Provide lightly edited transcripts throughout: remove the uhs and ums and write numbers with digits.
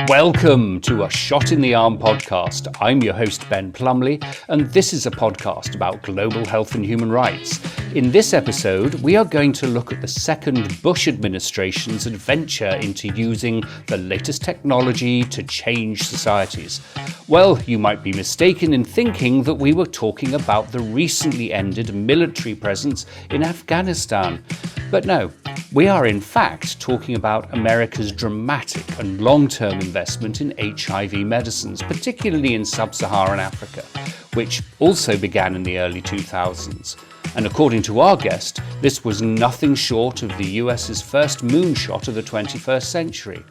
Welcome to A Shot in the Arm podcast. I'm your host, Ben Plumley, and this is a podcast about global health and human rights. In this episode, we are going to look at the second Bush administration's adventure into using the latest technology to change societies. Well, you might be mistaken in thinking that we were talking about the recently ended military presence in Afghanistan. But no, we are in fact talking about America's dramatic and long-term investment in HIV medicines, particularly in sub-Saharan Africa, which also began in the early 2000s. And according to our guest, this was nothing short of the US's first moonshot of the 21st century.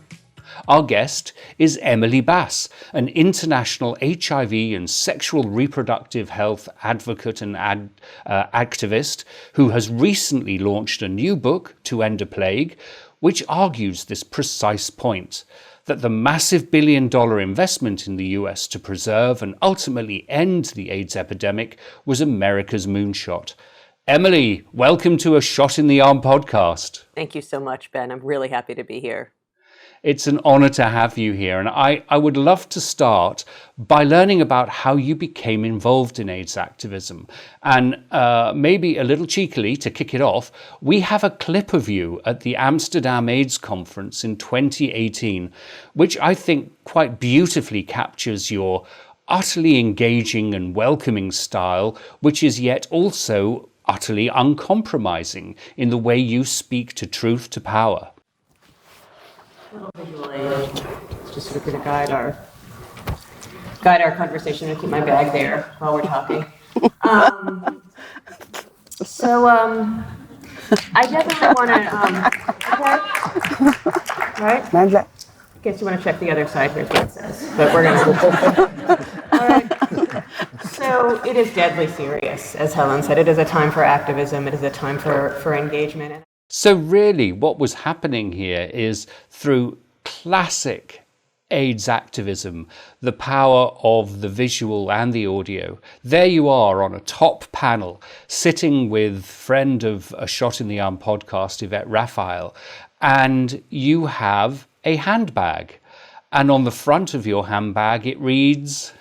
Our guest is Emily Bass, an international HIV and sexual reproductive health advocate and activist who has recently launched a new book, To End a Plague, which argues this precise point, that the massive billion-dollar investment in the US to preserve and ultimately end the AIDS epidemic was America's moonshot. Emily, welcome to A Shot in the Arm podcast. Thank you so much, Ben. I'm really happy to be here. It's an honor to have you here, and I would love to start by learning about how you became involved in AIDS activism. And maybe a little cheekily, to kick it off, we have a clip of you at the Amsterdam AIDS conference in 2018, which I think quite beautifully captures your utterly engaging and welcoming style, which is yet also utterly uncompromising in the way you speak to truth to power. A little visual aid, just sort of going to guide our conversation and keep my bag there while we're talking. I definitely want to, okay, right? I guess you want to check the other side, here's what it says, but we're going to, all right. So it is deadly serious, as Helen said. It is a time for activism, it is a time for engagement. So really what was happening here is through classic AIDS activism, the power of the visual and the audio. There you are on a top panel, sitting with friend of A Shot in the Arm podcast, Yvette Raphael, and you have a handbag. And on the front of your handbag, it reads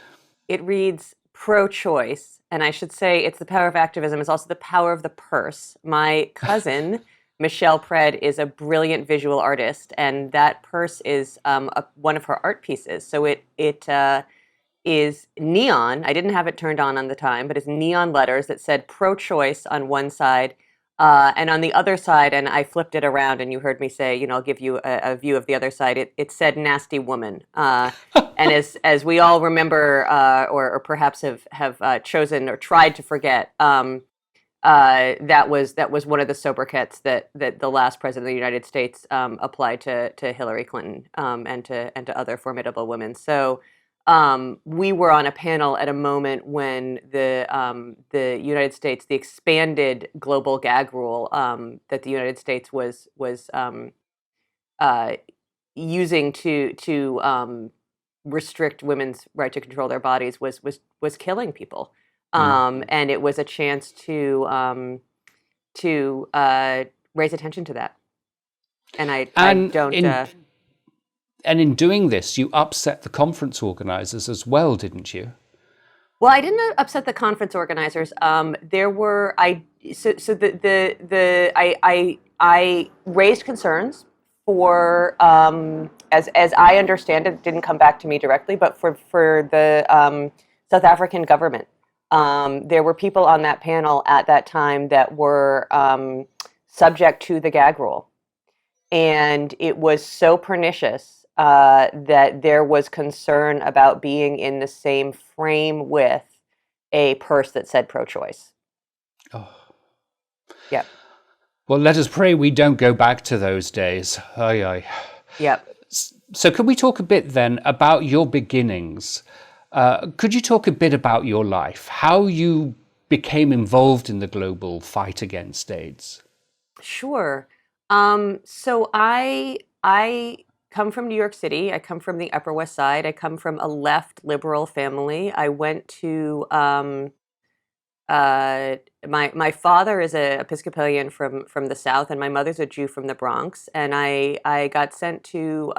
pro-choice. And I should say it's the power of activism. It's also the power of the purse. My cousin, Michelle Pred, is a brilliant visual artist, and that purse is one of her art pieces. So it is neon. I didn't have it turned on the time, but it's neon letters that said pro-choice on one side, and on the other side, and I flipped it around, and you heard me say, I'll give you a view of the other side. It said nasty woman. And as we all remember, or perhaps have chosen or tried to forget, that was one of the sobriquets that the last president of the United States applied to Hillary Clinton and to other formidable women. So we were on a panel at a moment when the United States, the expanded global gag rule that the United States was using to restrict women's right to control their bodies was killing people. And it was a chance to raise attention to that. And in doing this, you upset the conference organizers as well, didn't you? Well, I didn't upset the conference organizers. I raised concerns for, as I understand it, didn't come back to me directly, but for the South African government. There were people on that panel at that time that were subject to the gag rule. And it was so pernicious that there was concern about being in the same frame with a purse that said pro-choice. Oh. Yeah. Well, let us pray we don't go back to those days. Aye, aye. Yep. So can we talk a bit then about your beginnings? Could you talk a bit about your life, how you became involved in the global fight against AIDS? Sure. So I come from New York City. I come from the Upper West Side. I come from a left liberal family. I went to my father is an Episcopalian from the South, and my mother's a Jew from the Bronx. And I got sent to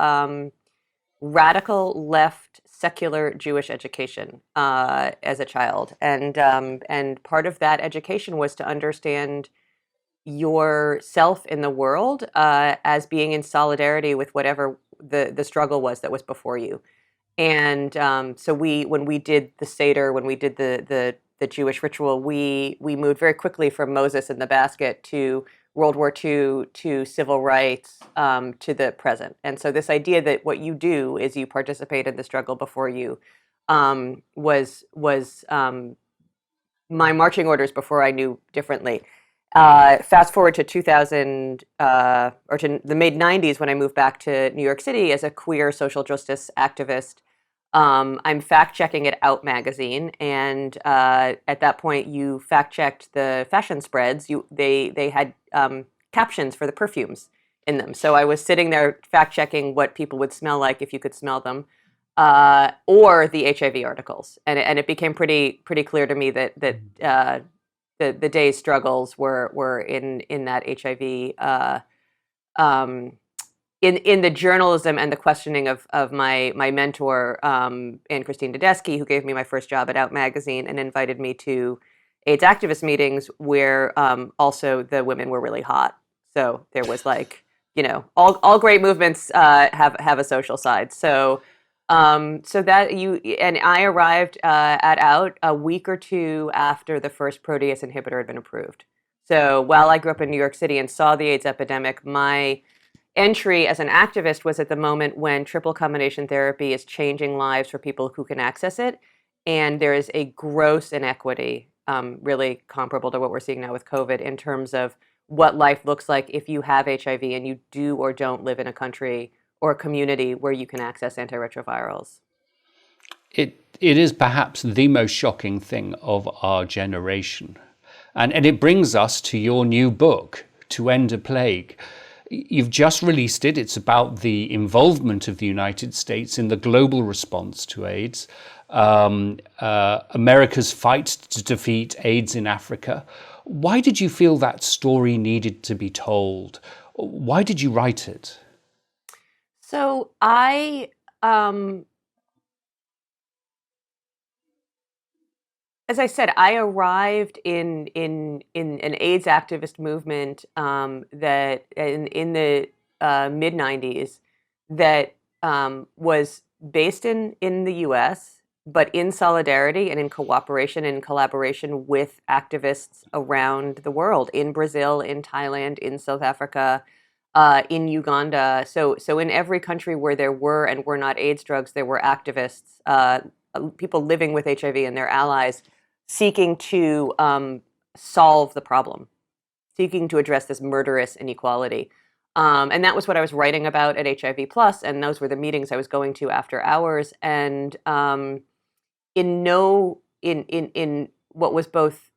radical left secular Jewish education as a child, and part of that education was to understand yourself in the world as being in solidarity with whatever the struggle was that was before you. And so when we did the Seder, when we did the Jewish ritual, we moved very quickly from Moses in the basket to World War II to civil rights to the present. And so this idea that what you do is you participate in the struggle before you was my marching orders before I knew differently. Fast forward to 2000 or to the mid 90s when I moved back to New York City as a queer social justice activist. I'm fact checking at Out magazine, and at that point, you fact checked the fashion spreads. They had captions for the perfumes in them, so I was sitting there fact checking what people would smell like if you could smell them, or the HIV articles, and it became pretty clear to me that the day's struggles were in that HIV. In the journalism and the questioning of my mentor, Anne Christine Tedeschi, who gave me my first job at Out Magazine and invited me to AIDS activist meetings where also the women were really hot. So there was all great movements have a social side. So that and I arrived at Out a week or two after the first protease inhibitor had been approved. So while I grew up in New York City and saw the AIDS epidemic, my entry as an activist was at the moment when triple combination therapy is changing lives for people who can access it. And there is a gross inequity, really comparable to what we're seeing now with COVID, in terms of what life looks like if you have HIV and you do or don't live in a country or a community where you can access antiretrovirals. It is perhaps the most shocking thing of our generation. And it brings us to your new book, To End a Plague. You've just released it. It's about the involvement of the United States in the global response to AIDS, America's fight to defeat AIDS in Africa. Why did you feel that story needed to be told? Why did you write it? So I as I said, I arrived in an AIDS activist movement that in the mid '90s that was based in the U.S., but in solidarity and in cooperation and collaboration with activists around the world, in Brazil, in Thailand, in South Africa, in Uganda. So in every country where there were and were not AIDS drugs, there were activists, people living with HIV and their allies, seeking to solve the problem, seeking to address this murderous inequality. And that was what I was writing about at HIV Plus, and those were the meetings I was going to after hours. And in what was both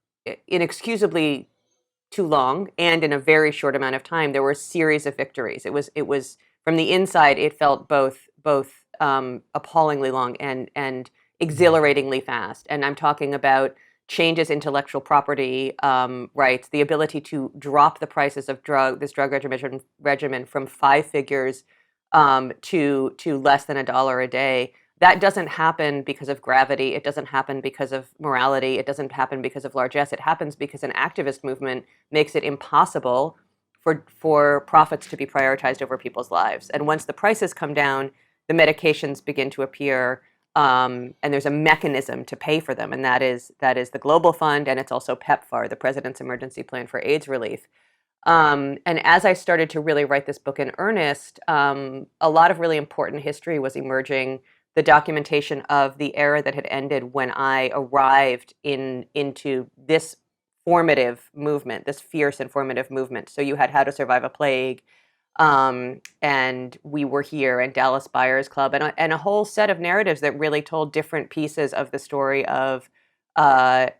inexcusably too long and in a very short amount of time, there were a series of victories. It was from the inside, it felt both appallingly long and exhilaratingly fast. And I'm talking about changes in intellectual property rights, the ability to drop the prices of this drug regimen from 5 figures to less than $1 a day. That doesn't happen because of gravity. It doesn't happen because of morality. It doesn't happen because of largesse. It happens because an activist movement makes it impossible for profits to be prioritized over people's lives. And once the prices come down, the medications begin to appear, and there's a mechanism to pay for them, and that is the Global Fund, and it's also PEPFAR, the President's Emergency Plan for AIDS Relief. And as I started to really write this book in earnest, a lot of really important history was emerging. The documentation of the era that had ended when I arrived into this formative movement, this fierce and formative movement. So you had How to Survive a Plague, and We Were Here, and Dallas Buyers Club, and a whole set of narratives that really told different pieces of the story of the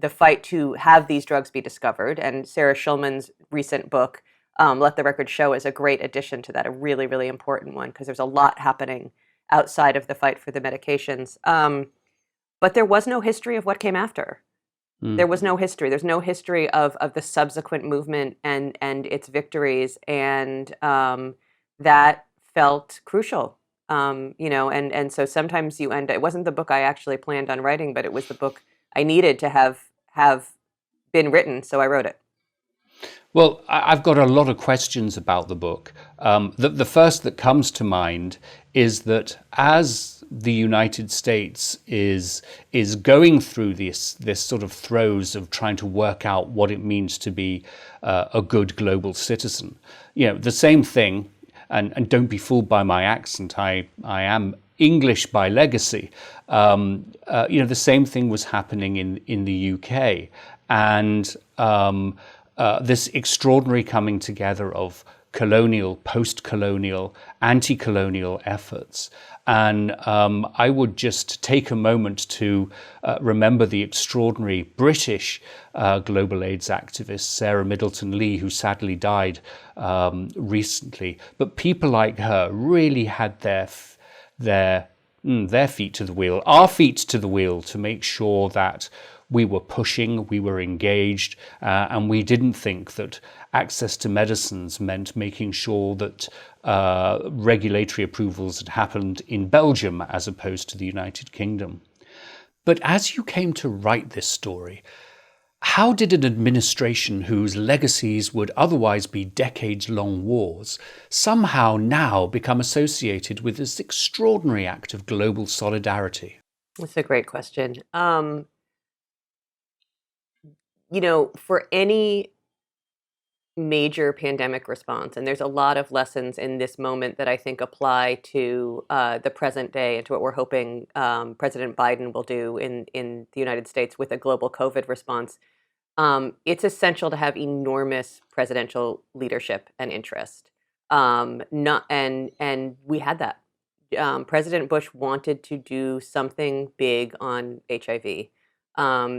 fight to have these drugs be discovered. And Sarah Schulman's recent book, Let the Record Show, is a great addition to that, a really, really important one, because there's a lot happening outside of the fight for the medications. But there was no history of what came after. There was no history. There's no history of the subsequent movement and its victories, and that felt crucial. and so sometimes it wasn't the book I actually planned on writing, but it was the book I needed to have been written, so I wrote it. Well, I've got a lot of questions about the book. The first that comes to mind is that as the United States is going through this sort of throes of trying to work out what it means to be a good global citizen, the same thing, and don't be fooled by my accent, I am English by legacy. The same thing was happening in the UK, and this extraordinary coming together of colonial, post-colonial, anti-colonial efforts. And I would just take a moment to remember the extraordinary British global AIDS activist, Sarah Middleton Lee, who sadly died recently. But people like her really had their feet to the wheel, our feet to the wheel, to make sure that we were pushing, we were engaged, and we didn't think that access to medicines meant making sure that regulatory approvals had happened in Belgium as opposed to the United Kingdom. But as you came to write this story, how did an administration whose legacies would otherwise be decades-long wars somehow now become associated with this extraordinary act of global solidarity? That's a great question. For any major pandemic response, and there's a lot of lessons in this moment that I think apply to the present day and to what we're hoping President Biden will do in the United States with a global COVID response. It's essential to have enormous presidential leadership and interest. And we had that. President Bush wanted to do something big on HIV.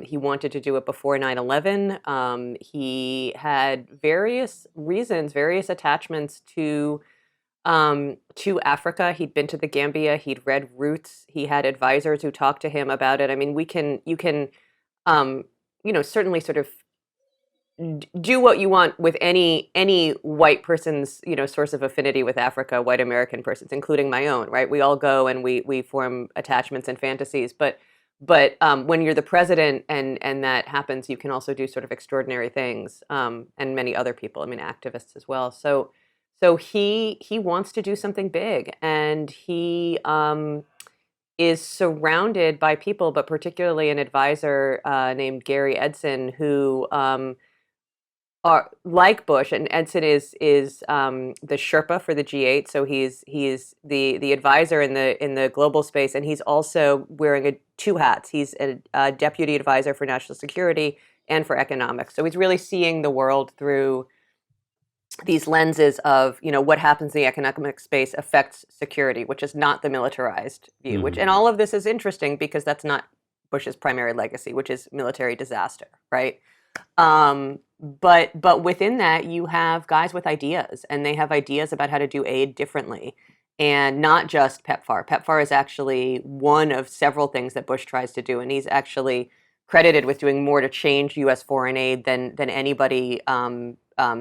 He wanted to do it before 9/11. He had various reasons, various attachments to Africa. He'd been to the Gambia. He'd read Roots. He had advisors who talked to him about it. I mean, you can certainly sort of do what you want with any white person's source of affinity with Africa, white American persons, including my own. Right? We all go and we form attachments and fantasies, but when you're the president and that happens, you can also do sort of extraordinary things, and many other people, activists as well. So he wants to do something big, and he is surrounded by people, but particularly an advisor named Gary Edson, who are like Bush, and Edson is the Sherpa for the G8, so he's the advisor in the global space, and he's also wearing two hats. He's a deputy advisor for national security and for economics. So he's really seeing the world through these lenses of what happens in the economic space affects security, which is not the militarized view. Mm-hmm. And all of this is interesting because that's not Bush's primary legacy, which is military disaster, right? But within that, you have guys with ideas, and they have ideas about how to do aid differently, and not just PEPFAR. PEPFAR is actually one of several things that Bush tries to do, and he's actually credited with doing more to change U.S. foreign aid than anybody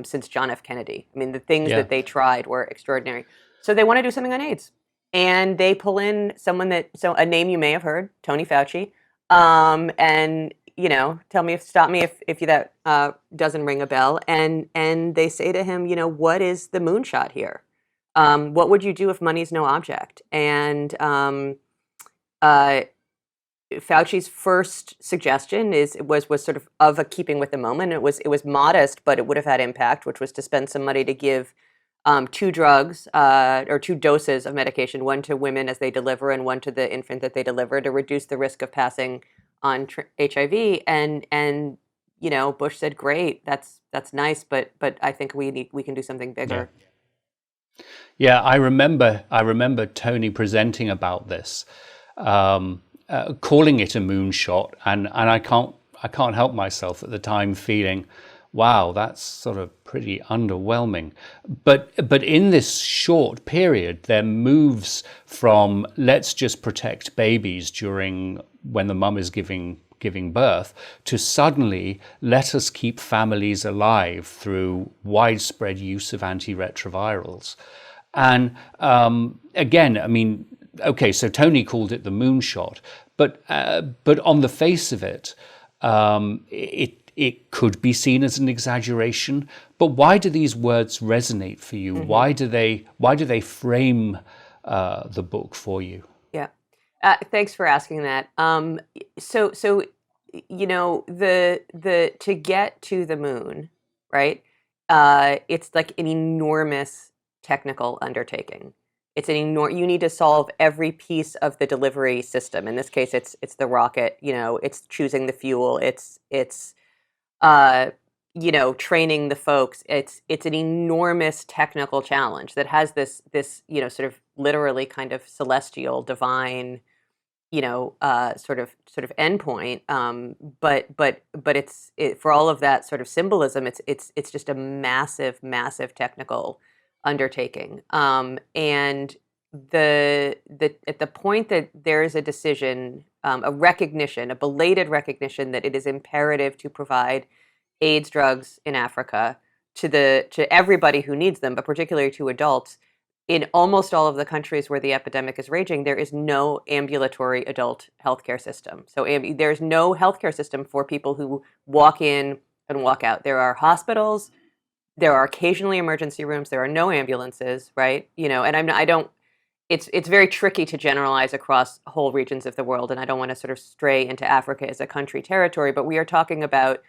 since John F. Kennedy. The things that they tried were extraordinary. So they want to do something on AIDS, and they pull in a name you may have heard, Tony Fauci, and stop me if that doesn't ring a bell. And they say to him, what is the moonshot here? What would you do if money's no object? And Fauci's first suggestion was sort of a keeping with the moment. It was modest, but it would have had impact, which was to spend some money to give 2 drugs or 2 doses of medication, one to women as they deliver and one to the infant that they deliver, to reduce the risk of passing on HIV. And Bush said, "Great, that's nice, but I think we can do something bigger." Yeah, I remember Tony presenting about this, calling it a moonshot, and I can't help myself at the time feeling, wow, that's sort of pretty underwhelming. But in this short period, there moves from let's just protect babies when the mum is giving birth, to suddenly let us keep families alive through widespread use of antiretrovirals. And again, I mean, okay, so Tony called it the moonshot, but on the face of it, it could be seen as an exaggeration. But why do these words resonate for you? Mm-hmm. Why do they frame the book for you? Yeah. Thanks for asking that. So you know, the to get to the moon, right? It's like an enormous technical undertaking. It's you need to solve every piece of the delivery system. In this case, it's the rocket. You know, it's choosing the fuel. It's uh, you know, training the folks. It's an enormous technical challenge that has this you know, sort of literally kind of celestial, divine, you know, sort of endpoint. But for all of that sort of symbolism, it's just a massive technical undertaking. And the at the point that there is a decision, a recognition, a belated recognition that it is imperative to provide AIDS drugs in Africa to everybody who needs them, but particularly to adults. In almost all of the countries where the epidemic is raging, there is no ambulatory adult healthcare system. So there's no healthcare system for people who walk in and walk out. There are hospitals, there are occasionally emergency rooms, there are no ambulances, right? You know, and I don't. It's very tricky to generalize across whole regions of the world, and I don't want to sort of stray into Africa as a country territory, but we are talking about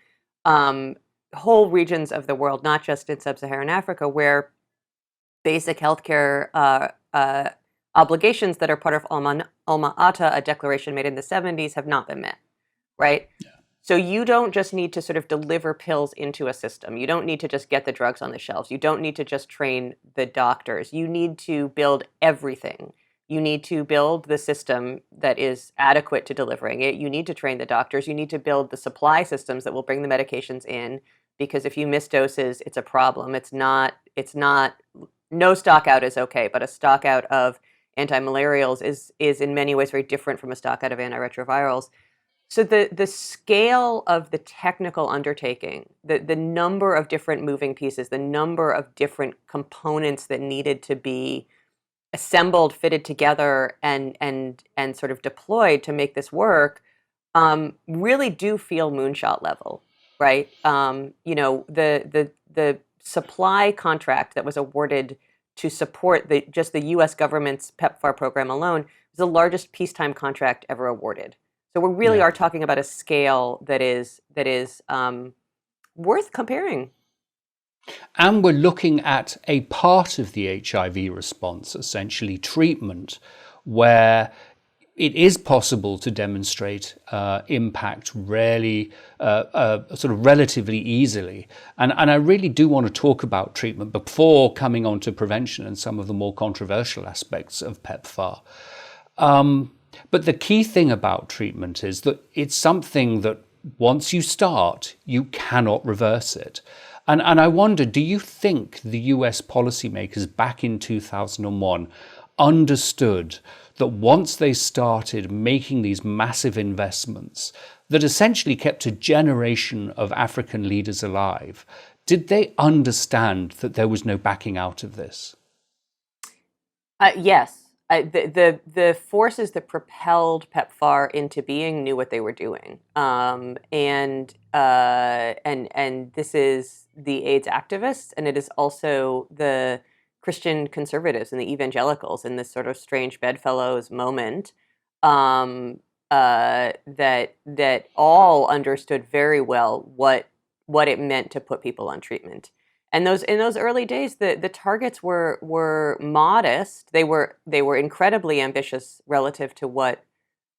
um, whole regions of the world, not just in sub-Saharan Africa, where basic healthcare obligations that are part of Alma Ata, a declaration made in the 70s, have not been met, right? Yeah. So you don't just need to sort of deliver pills into a system. You don't need to just get the drugs on the shelves. You don't need to just train the doctors. You need to build everything. You need to build the system that is adequate to delivering it. You need to train the doctors. You need to build the supply systems that will bring the medications in, because if you miss doses, it's a problem. It's not, no stock out is okay, but a stock out of antimalarials is in many ways very different from a stock out of antiretrovirals. So the scale of the technical undertaking, the number of different moving pieces, the number of different components that needed to be assembled, fitted together, and sort of deployed to make this work, really do feel moonshot level, right? You know, the supply contract that was awarded to support just the U.S. government's PEPFAR program alone was the largest peacetime contract ever awarded. So we really are talking about a scale that is worth comparing. And we're looking at a part of the HIV response, essentially treatment, where it is possible to demonstrate impact really sort of relatively easily. And I really do want to talk about treatment before coming on to prevention and some of the more controversial aspects of PEPFAR. But the key thing about treatment is that it's something that once you start, you cannot reverse it. And I wonder, do you think the US policymakers back in 2001 understood that once they started making these massive investments that essentially kept a generation of African leaders alive, did they understand that there was no backing out of this? Yes. The forces that propelled PEPFAR into being knew what they were doing, and this is the AIDS activists, and it is also the Christian conservatives and the evangelicals in this sort of strange bedfellows moment, that all understood very well what it meant to put people on treatment. And in those early days, the targets were modest. They were incredibly ambitious relative to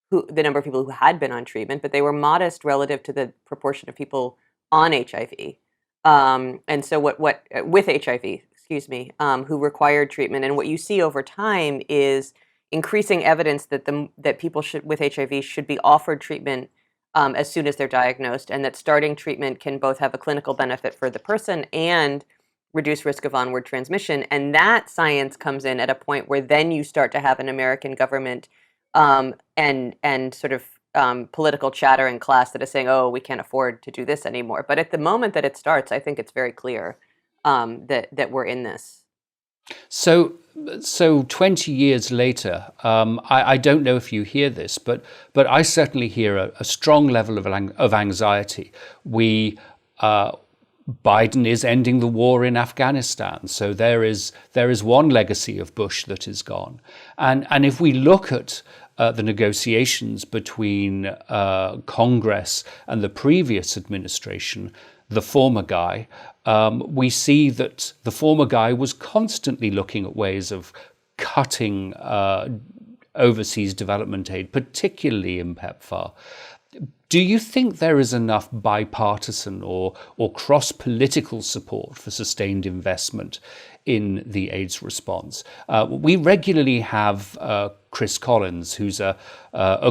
the number of people who had been on treatment, but they were modest relative to the proportion of people on HIV. And so with HIV, excuse me, who required treatment. And what you see over time is increasing evidence that people with HIV should be offered treatment as soon as they're diagnosed, and that starting treatment can both have a clinical benefit for the person and reduce risk of onward transmission. And that science comes in at a point where then you start to have an American government and sort of political chatter in class that is saying, oh, we can't afford to do this anymore. But at the moment that it starts, I think it's very clear that we're in this. So, so 20 years later, I don't know if you hear this, but I certainly hear a strong level of anxiety. We Biden is ending the war in Afghanistan, so there is one legacy of Bush that is gone, and if we look at the negotiations between Congress and the previous administration, the former guy, we see that the former guy was constantly looking at ways of cutting overseas development aid, particularly in PEPFAR. Do you think there is enough bipartisan or cross-political support for sustained investment in the AIDS response? We regularly have Chris Collins, who's a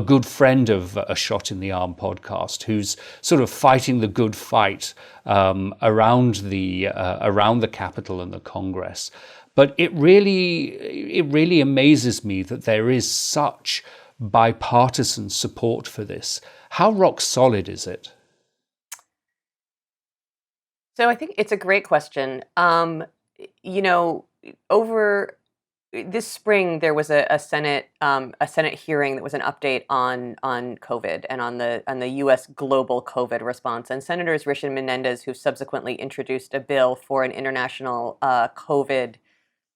good friend of A Shot in the Arm podcast, who's sort of fighting the good fight around the Capitol and the Congress. But it really amazes me that there is such bipartisan support for this. How rock solid is it? So I think it's a great question. Over this spring, there was a Senate hearing that was an update on COVID and on the U.S. global COVID response. And Senators Rich and Menendez, who subsequently introduced a bill for an international COVID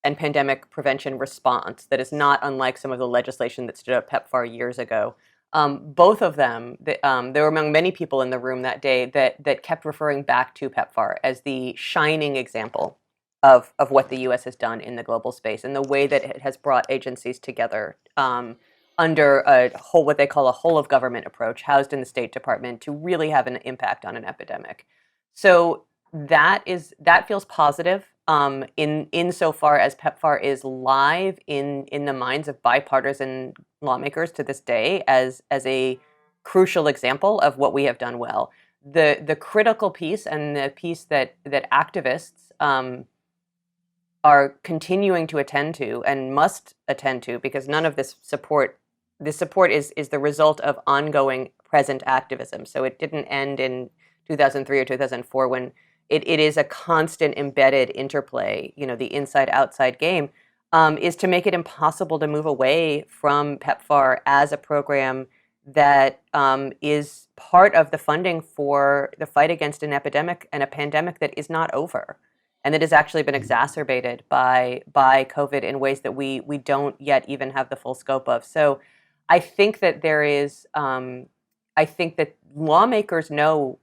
and pandemic prevention response that is not unlike some of the legislation that stood up PEPFAR years ago. Both of them, there were among many people in the room that day that kept referring back to PEPFAR as the shining example of what the U.S. has done in the global space and the way that it has brought agencies together under what they call a whole of government approach, housed in the State Department, to really have an impact on an epidemic. So that feels positive. Insofar as PEPFAR is live in the minds of bipartisan lawmakers to this day as a crucial example of what we have done well. The critical piece, and the piece that activists are continuing to attend to and must attend to, because none of this support is the result of ongoing present activism. So it didn't end in 2003 or 2004 when it is a constant embedded interplay, the inside-outside game, is to make it impossible to move away from PEPFAR as a program that is part of the funding for the fight against an epidemic and a pandemic that is not over, and that has actually been exacerbated by COVID in ways that we don't yet even have the full scope of. So I think that I think that lawmakers know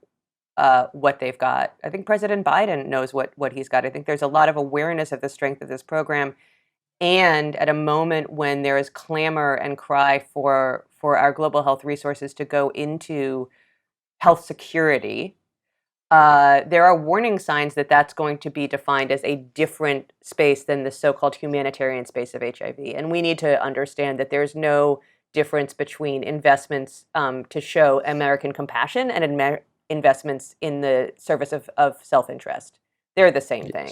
what they've got. I think President Biden knows what he's got. I think there's a lot of awareness of the strength of this program. And at a moment when there is clamor and cry for our global health resources to go into health security, there are warning signs that that's going to be defined as a different space than the so-called humanitarian space of HIV. And we need to understand that there's no difference between investments to show American compassion and investments in the service of self-interest. They're the same thing.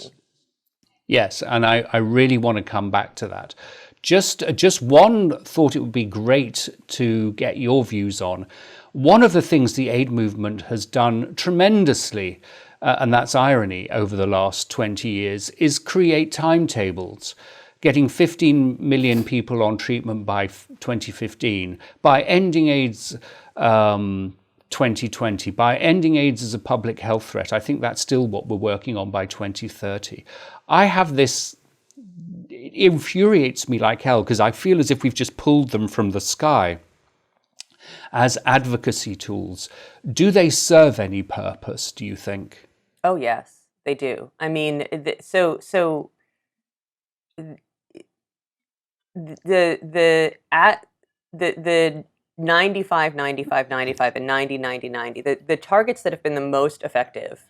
Yes, and I really want to come back to that. Just one thought it would be great to get your views on. One of the things the aid movement has done tremendously, and that's irony, over the last 20 years, is create timetables. Getting 15 million people on treatment by 2015, by ending AIDS 2020, by ending AIDS as a public health threat. I think that's still what we're working on by 2030. I have this, it infuriates me like hell, because I feel as if we've just pulled them from the sky as advocacy tools. Do they serve any purpose, do you think? Oh, yes, they do. I mean, the 95, 95, 95, and 90, 90, 90. The targets that have been the most effective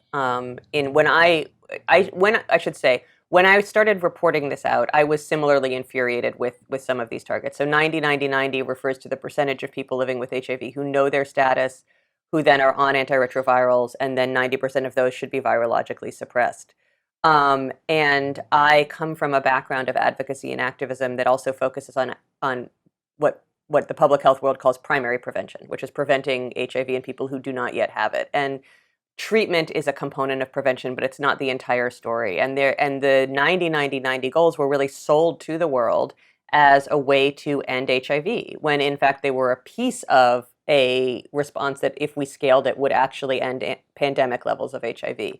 when I started reporting this out, I was similarly infuriated with some of these targets. So 90, 90, 90 refers to the percentage of people living with HIV who know their status, who then are on antiretrovirals, and then 90% of those should be virologically suppressed. And I come from a background of advocacy and activism that also focuses on what the public health world calls primary prevention, which is preventing HIV in people who do not yet have it. And treatment is a component of prevention, but it's not the entire story. And the 90-90-90 goals were really sold to the world as a way to end HIV, when in fact they were a piece of a response that, if we scaled it, would actually end pandemic levels of HIV.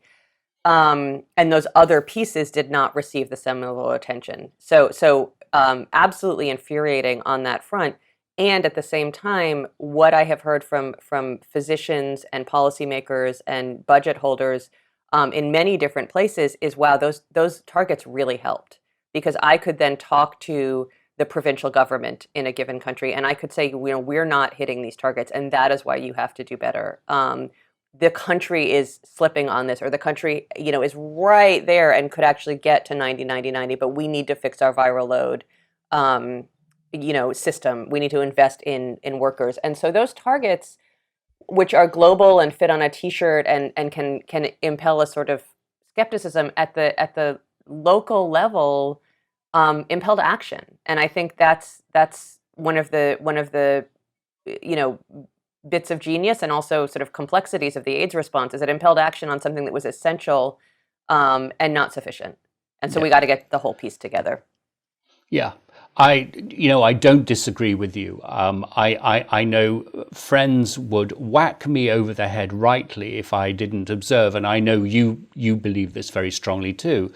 And those other pieces did not receive the seminal attention. So absolutely infuriating on that front. And at the same time, what I have heard from physicians and policymakers and budget holders in many different places is, wow, those targets really helped, because I could then talk to the provincial government in a given country, and I could say, we're not hitting these targets, and that is why you have to do better. The country is slipping on this, or the country, is right there and could actually get to 90-90-90, but we need to fix our viral load, system. We need to invest in workers. And so those targets, which are global and fit on a T-shirt and can impel a sort of skepticism at the local level, impelled action. And I think that's one of the bits of genius and also sort of complexities of the AIDS response, is it impelled action on something that was essential and not sufficient. And so we got to get the whole piece together. Yeah. I don't disagree with you. I know friends would whack me over the head rightly if I didn't observe, and I know you believe this very strongly too,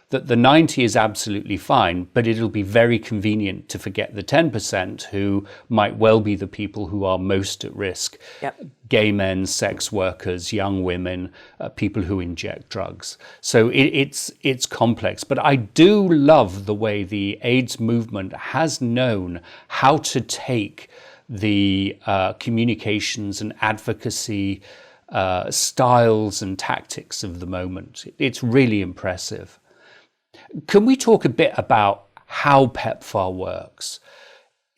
that the 90 is absolutely fine, but it'll be very convenient to forget the 10% who might well be the people who are most at risk. Yep. Gay men, sex workers, young women, people who inject drugs. So it's complex. But I do love the way the AIDS movement has known how to take the communications and advocacy styles and tactics of the moment. It's really impressive. Can we talk a bit about how PEPFAR works?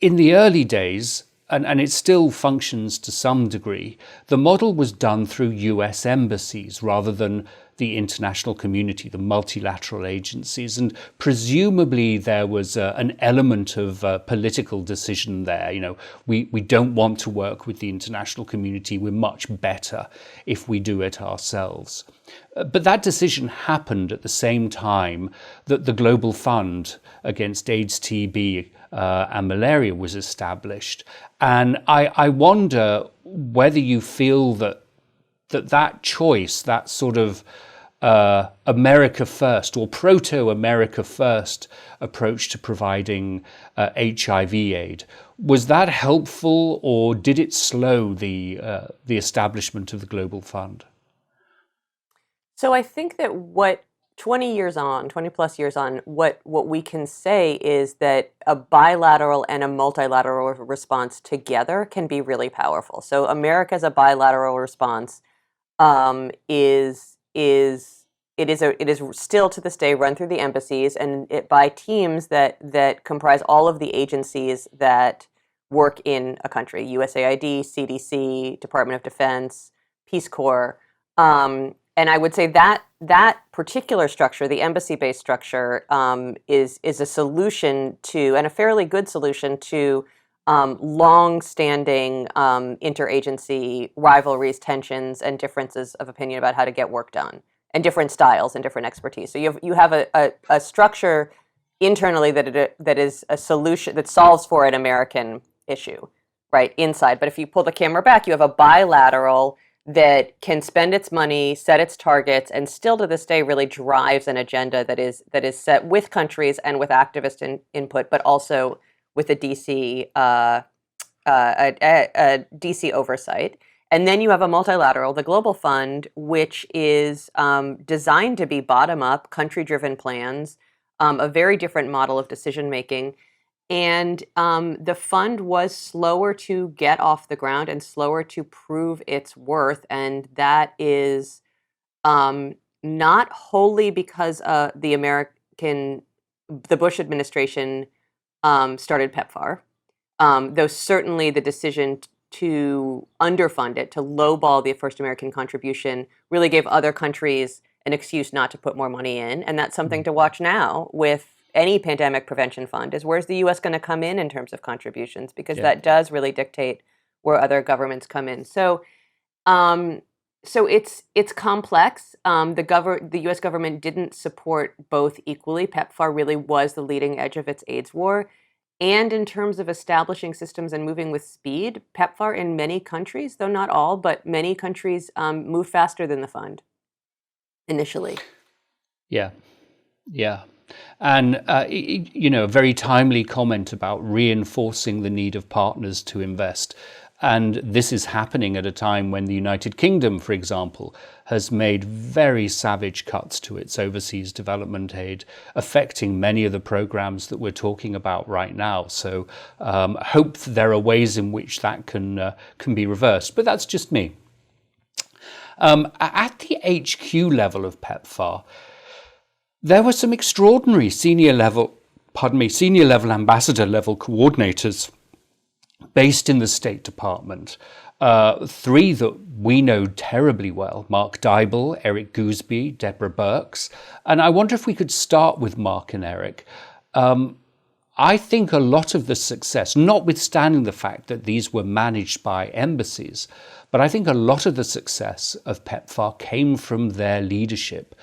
In the early days, and it still functions to some degree, the model was done through US embassies rather than the international community, the multilateral agencies, and presumably there was an element of political decision there. We don't want to work with the international community. We're much better if we do it ourselves. But that decision happened at the same time that the Global Fund against AIDS, TB, and malaria was established. And I wonder whether you feel that choice, that sort of America first or proto-America first approach to providing HIV aid, was that helpful, or did it slow the establishment of the Global Fund? So I think that 20 plus years on, what we can say is that a bilateral and a multilateral response together can be really powerful. So America's a bilateral response is still to this day run through the embassies and by teams that comprise all of the agencies that work in a country: USAID, CDC, Department of Defense, Peace Corps. And I would say that particular structure, the embassy-based structure, is a solution to, and a fairly good solution to, long-standing interagency rivalries, tensions, and differences of opinion about how to get work done, and different styles and different expertise. So you have a structure internally that is a solution that solves for an American issue, right, inside. But if you pull the camera back, you have a bilateral that can spend its money, set its targets, and still to this day really drives an agenda that is set with countries and with activist input, but also with a DC DC oversight. And then you have a multilateral, the Global Fund, which is designed to be bottom-up, country-driven plans, a very different model of decision-making. And the fund was slower to get off the ground and slower to prove its worth. And that is not wholly because the Bush administration started PEPFAR, though certainly the decision to underfund it, to lowball the first American contribution, really gave other countries an excuse not to put more money in. And that's something to watch now with any pandemic prevention fund, is where's the U.S. going to come in terms of contributions, because that does really dictate where other governments come in. So So it's complex. The U.S. government didn't support both equally. PEPFAR really was the leading edge of its AIDS war. And in terms of establishing systems and moving with speed, PEPFAR in many countries, though not all, but many countries move faster than the fund initially. Yeah, yeah. And, a very timely comment about reinforcing the need of partners to invest. And this is happening at a time when the United Kingdom, for example, has made very savage cuts to its overseas development aid, affecting many of the programs that we're talking about right now. So hope there are ways in which that can be reversed. But that's just me. At the HQ level of PEPFAR, there were some extraordinary senior level ambassador level coordinators based in the State Department. Three that we know terribly well: Mark Dybul, Eric Gooseby, Deborah Birx. And I wonder if we could start with Mark and Eric. I think a lot of the success, notwithstanding the fact that these were managed by embassies, but I think a lot of the success of PEPFAR came from their leadership.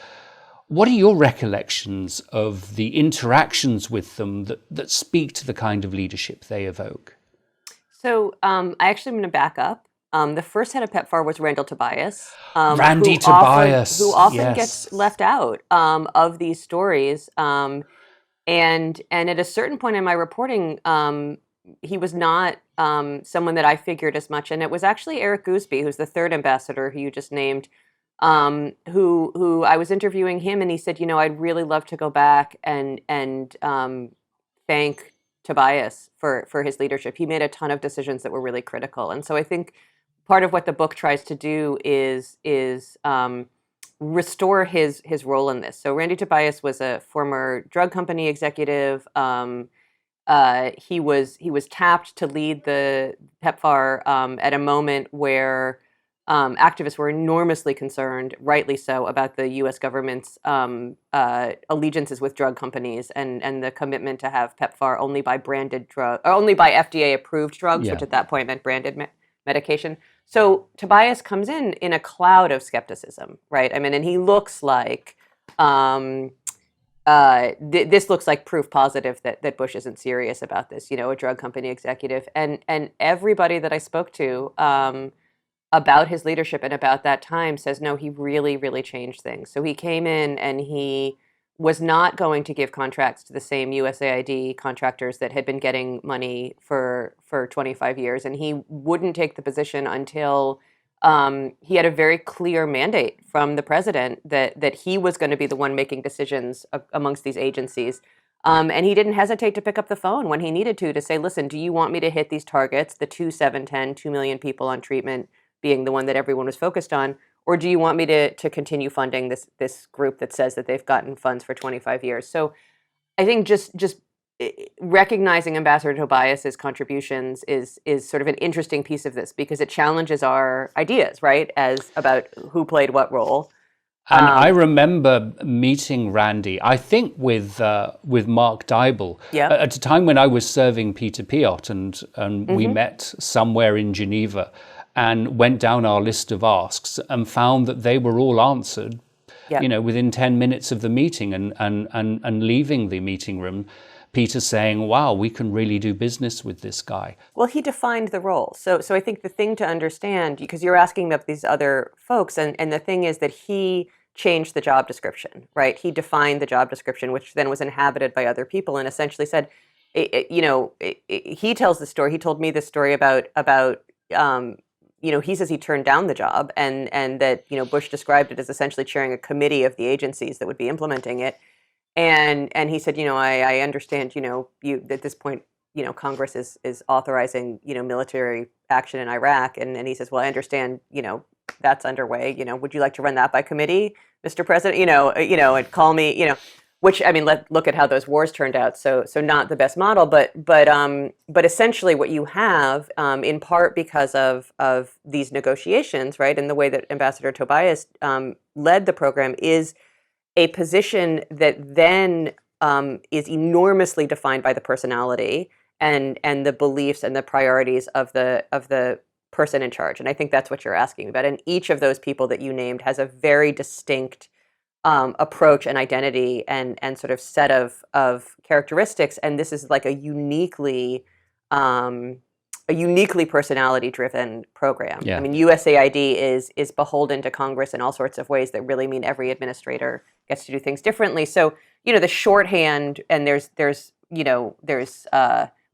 What are your recollections of the interactions with them that speak to the kind of leadership they evoke? So I actually am going to back up. The first head of PEPFAR was Randall Tobias. Randy Tobias. Who often yes. gets left out of these stories. And at a certain point in my reporting, he was not someone that I figured as much. And it was actually Eric Gooseby, who's the third ambassador who you just named, who I was interviewing him, and he said, I'd really love to go back and thank Tobias for his leadership. He made a ton of decisions that were really critical. And so I think part of what the book tries to do is restore his role in this. So Randy Tobias was a former drug company executive. He was tapped to lead the PEPFAR at a moment where activists were enormously concerned, rightly so, about the U.S. government's allegiances with drug companies and the commitment to have PEPFAR only by FDA-approved drugs, which at that point meant branded medication. So Tobias comes in a cloud of skepticism, right? I mean, and he looks like this looks like proof positive that Bush isn't serious about this. A drug company executive, and everybody that I spoke to about his leadership and about that time says, no, he really, really changed things. So he came in and he was not going to give contracts to the same USAID contractors that had been getting money for 25 years. And he wouldn't take the position until he had a very clear mandate from the president that he was going to be the one making decisions amongst these agencies. And he didn't hesitate to pick up the phone when he needed to say, listen, do you want me to hit these targets, the 2 million people on treatment being the one that everyone was focused on, or do you want me to continue funding this group that says that they've gotten funds for 25 years? So I think just recognizing Ambassador Tobias's contributions is sort of an interesting piece of this, because it challenges our ideas, right, as about who played what role. And I remember meeting Randy, I think with Mark Dybul, at a time when I was serving Peter Piot, and we met somewhere in Geneva and went down our list of asks and found that they were all answered, within 10 minutes of the meeting, and leaving the meeting room, Peter saying, wow, we can really do business with this guy. Well, he defined the role. So I think the thing to understand, because you're asking about these other folks, and the thing is that he changed the job description, right? He defined the job description, which then was inhabited by other people, and essentially said, he tells the story. He told me this story about he says he turned down the job, and that, Bush described it as essentially chairing a committee of the agencies that would be implementing it. And he said, I understand, you at this point, Congress is authorizing, military action in Iraq. And he says, well, I understand, that's underway. Would you like to run that by committee, Mr. President? And call me, which, I mean, look at how those wars turned out. So not the best model, but essentially what you have, in part because of these negotiations, right, and the way that Ambassador Tobias led the program, is a position that then is enormously defined by the personality and the beliefs and the priorities of the person in charge. And I think that's what you're asking about. And each of those people that you named has a very distinct approach and identity and sort of set of characteristics. And this is like a uniquely personality driven program. Yeah. I mean, USAID is beholden to Congress in all sorts of ways that really mean every administrator gets to do things differently. So, the shorthand, and there's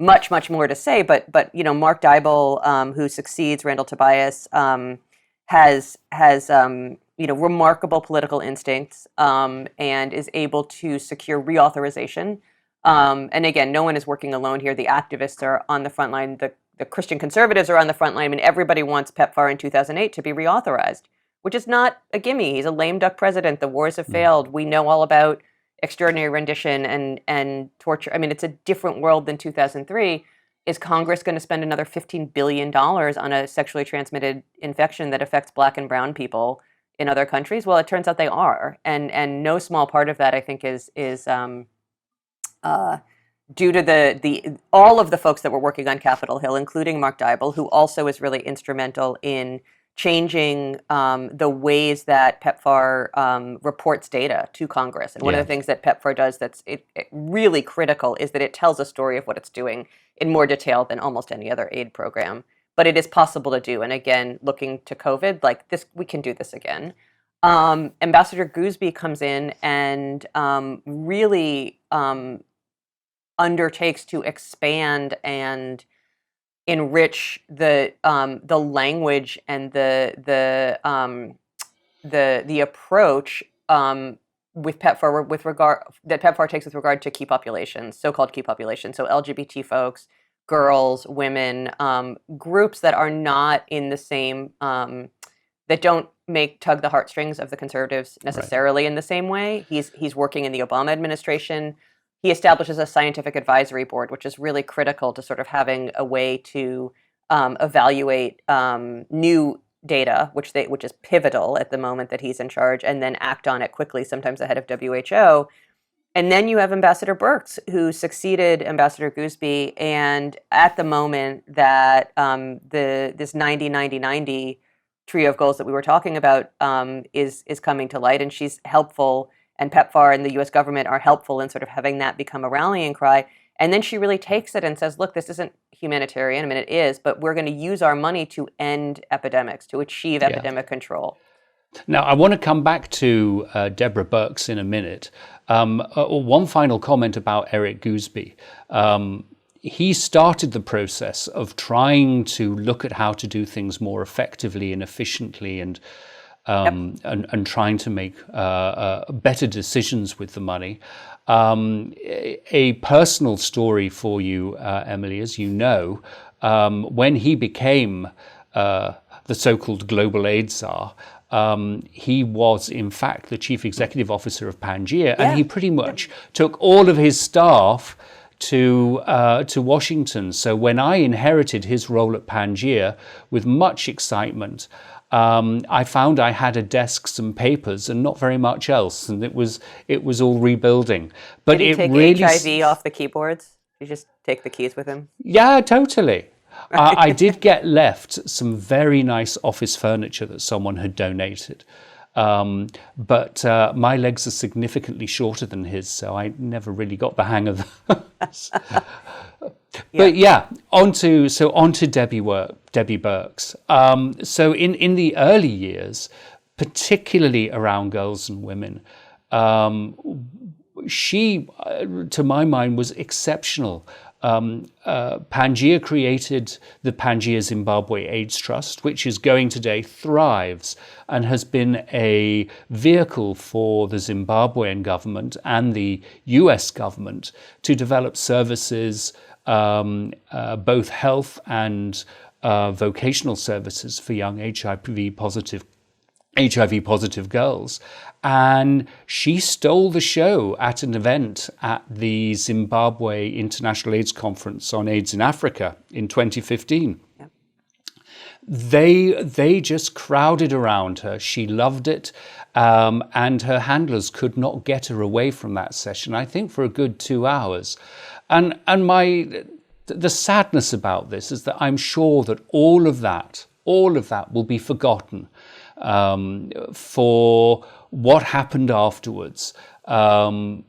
much more to say, but Mark Dybul, who succeeds Randall Tobias, has remarkable political instincts, and is able to secure reauthorization. And again, no one is working alone here. The activists are on the front line. The Christian conservatives are on the front line. I mean, everybody wants PEPFAR in 2008 to be reauthorized, which is not a gimme. He's a lame duck president. The wars have failed. We know all about extraordinary rendition and torture. I mean, it's a different world than 2003. Is Congress going to spend another $15 billion on a sexually transmitted infection that affects Black and brown people in other countries? Well, it turns out they are. And no small part of that, I think, is due to all of the folks that were working on Capitol Hill, including Mark Dybul, who also is really instrumental in changing the ways that PEPFAR reports data to Congress. And one of the things that PEPFAR does that's really critical is that it tells a story of what it's doing in more detail than almost any other aid program. But it is possible to do. And again, looking to COVID, like this, we can do this again. Ambassador Gooseby comes in and really undertakes to expand and enrich the language and the approach with PEPFAR that PEPFAR takes with regard to key populations, so-called key populations, so LGBT folks, girls, women, groups that are not in the same that don't tug the heartstrings of the conservatives necessarily in the same way. He's working in the Obama administration. He establishes a scientific advisory board, which is really critical to sort of having a way to evaluate new data, which is pivotal at the moment that he's in charge, and then act on it quickly, sometimes ahead of WHO. And then you have Ambassador Birx, who succeeded Ambassador Gooseby, and at the moment that this 90-90-90 trio of goals that we were talking about is coming to light, and she's helpful. And PEPFAR and the U.S. government are helpful in sort of having that become a rallying cry. And then she really takes it and says, look, this isn't humanitarian. I mean, it is, but we're going to use our money to end epidemics, to achieve epidemic control. Now, I want to come back to Deborah Birx in a minute. One final comment about Eric Gooseby. He started the process of trying to look at how to do things more effectively and efficiently and trying to make better decisions with the money. A personal story for you, Emily, as you know, when he became the so-called global aid czar, he was in fact the chief executive officer of Pangaea, and he pretty much took all of his staff to Washington. So when I inherited his role at Pangaea with much excitement, I found I had a desk, some papers, and not very much else, and it was all rebuilding. But did he take really HIV off the keyboards? Did you just take the keys with him? Yeah, totally. I did get left some very nice office furniture that someone had donated, but my legs are significantly shorter than his, so I never really got the hang of those. But on to Debbie Birx. So in the early years, particularly around girls and women, she, to my mind, was exceptional. Pangaea created the Pangaea Zimbabwe AIDS Trust, which is going today, thrives, and has been a vehicle for the Zimbabwean government and the US government to develop services, both health and vocational services for young HIV positive girls. And she stole the show at an event at the Zimbabwe International AIDS Conference on AIDS in Africa in 2015. Yep. They just crowded around her. She loved it. And her handlers could not get her away from that session, I think for a good 2 hours. And my the sadness about this is that I'm sure that all of that will be forgotten for what happened afterwards. To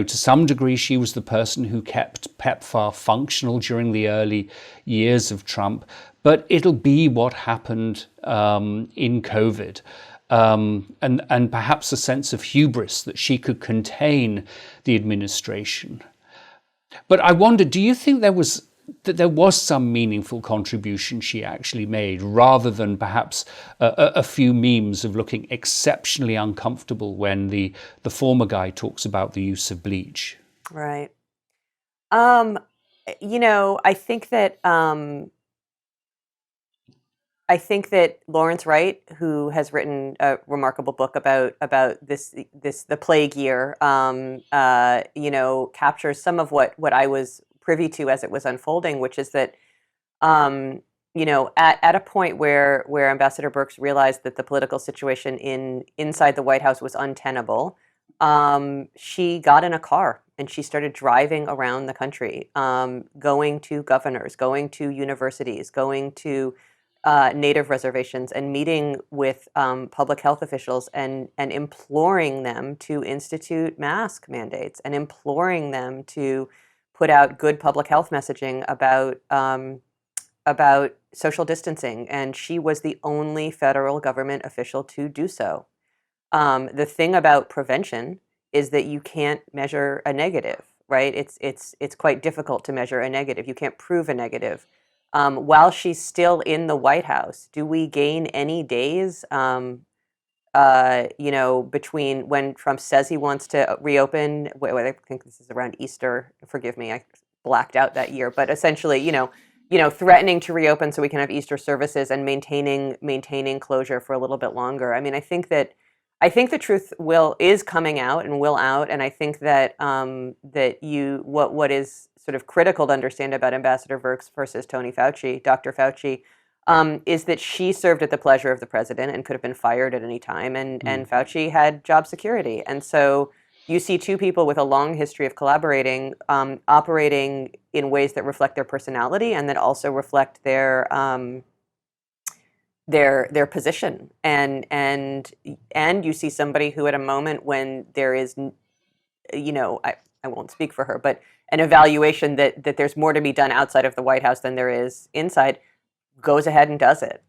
some degree, she was the person who kept PEPFAR functional during the early years of Trump, but it'll be what happened in COVID. And perhaps a sense of hubris that she could contain the administration. But I wonder, do you think there was some meaningful contribution she actually made, rather than perhaps a few memes of looking exceptionally uncomfortable when the former guy talks about the use of bleach? Right. I think that Lawrence Wright, who has written a remarkable book about the plague year, captures some of what I was privy to as it was unfolding, which is that, at a point where Ambassador Birx realized that the political situation inside the White House was untenable, she got in a car and she started driving around the country, going to governors, going to universities, going to Native reservations, and meeting with public health officials and imploring them to institute mask mandates, and imploring them to put out good public health messaging about social distancing. And she was the only federal government official to do so. The thing about prevention is that you can't measure a negative, right? It's quite difficult to measure a negative. You can't prove a negative. While she's still in the White House, do we gain any days, between when Trump says he wants to reopen? I think this is around Easter. Forgive me, I blacked out that year. But essentially, threatening to reopen so we can have Easter services and maintaining closure for a little bit longer. I mean, I think the truth is coming out and will out, and I think that what is sort of critical to understand about Ambassador Birx versus Dr. Fauci, is that she served at the pleasure of the president and could have been fired at any time, and Fauci had job security. And so you see two people with a long history of collaborating, operating in ways that reflect their personality and that also reflect their position. And you see somebody who, at a moment when there is, I won't speak for her, but an evaluation that there's more to be done outside of the White House than there is inside, goes ahead and does it.